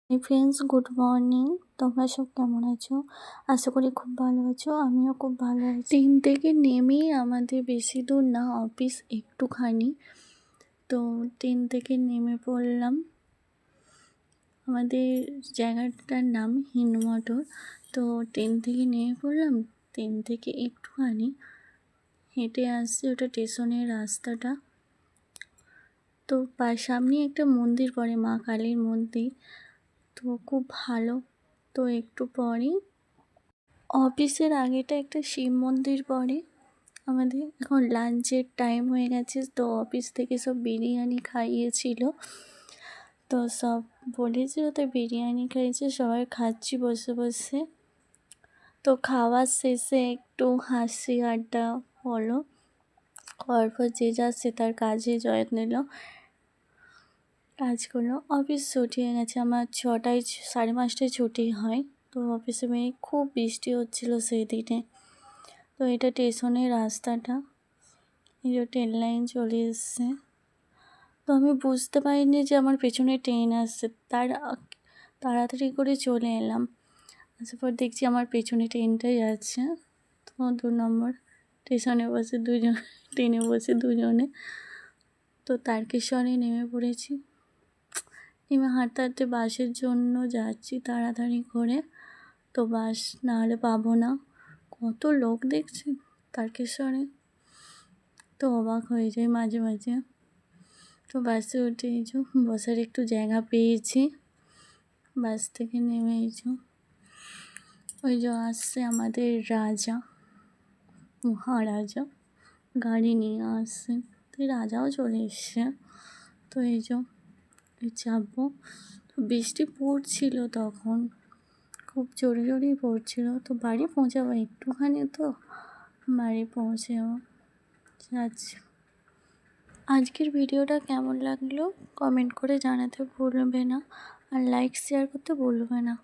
Hi friends, good morning. তোমরা সব কেমন আছো? আশা করি খুব ভালো আছো। আমিও খুব ভালো আছি। ট্রেন থেকে নেমেই আমাদের বেশি দূর না, অফিস একটুখানি। তো ট্রেন থেকে নেমে পড়লাম। আমাদের জায়গাটার নাম হিন্দমটর। তো ট্রেন থেকে নেমে পড়লাম। ট্রেন থেকে একটুখানি হেঁটে আসছি, ওটা স্টেশনের রাস্তাটা। তো সামনে একটা মন্দির পড়ে, মা কালীর মন্দির। তো খুব ভালো। তো একটু পরেই অফিসের আগেটা একটা শিব মন্দির পড়ে। আমাদের এখন লাঞ্চের টাইম হয়ে গেছে, তো অফিস থেকে সব বিরিয়ানি খাইয়েছিল। তো সব বলেছে ওদের বিরিয়ানি খাইয়েছে, সবাই খাচ্ছি বসে বসে। তো খাওয়ার শেষে একটু হাসি আড্ডা হলো। হওয়ার পর যে যাচ্ছে তার কাজে জয়েন নিল, কাজ করলো। অফিস ছুটি হয়ে গেছে আমার 6টায়, 5:30টায় ছুটি হয়। তো অফিসে মেয়ে খুব বৃষ্টি হচ্ছিলো সেই দিনে। তো এটা স্টেশনের রাস্তাটা, এই যে ট্রেন লাইন চলে এসছে। তো আমি বুঝতে পারিনি যে আমার পেছনে ট্রেন আসছে, তাড়াতাড়ি করে চলে এলাম। আসার পর দেখছি আমার পেছনে ট্রেনটাই আছে। তো 2 নম্বর স্টেশনে বসে ট্রেনে বসে দুজনে। তো তারকেশ্বরে নেমে পড়েছি। নেমে হাঁটতে হাঁটতে বাসের জন্য যাচ্ছি তাড়াতাড়ি করে। তো বাস না হলে পাবো না। কত লোক দেখছি তারকেশ্বরে, তো অবাক হয়ে যায় মাঝে মাঝে। তো বাসে উঠে বসার একটু জায়গা পেয়েছি। বাস থেকে নেমে ওই যে আসছে আমাদের রাজা মহারাজা, গাড়ি নিয়ে আসছে। তো রাজাও চলে এসছে। তো চাপবো। তো বৃষ্টি পড়ছিল তখন, খুব জোরে জোরেই পড়ছিল। তো বাড়ি পৌঁছাবো একটুখানি, তো বাড়ি পৌঁছে যাচ্ছি। আজকের ভিডিওটা কেমন লাগলো কমেন্ট করে জানাতে ভুলবে না, আর লাইক শেয়ার করতে ভুলবে না।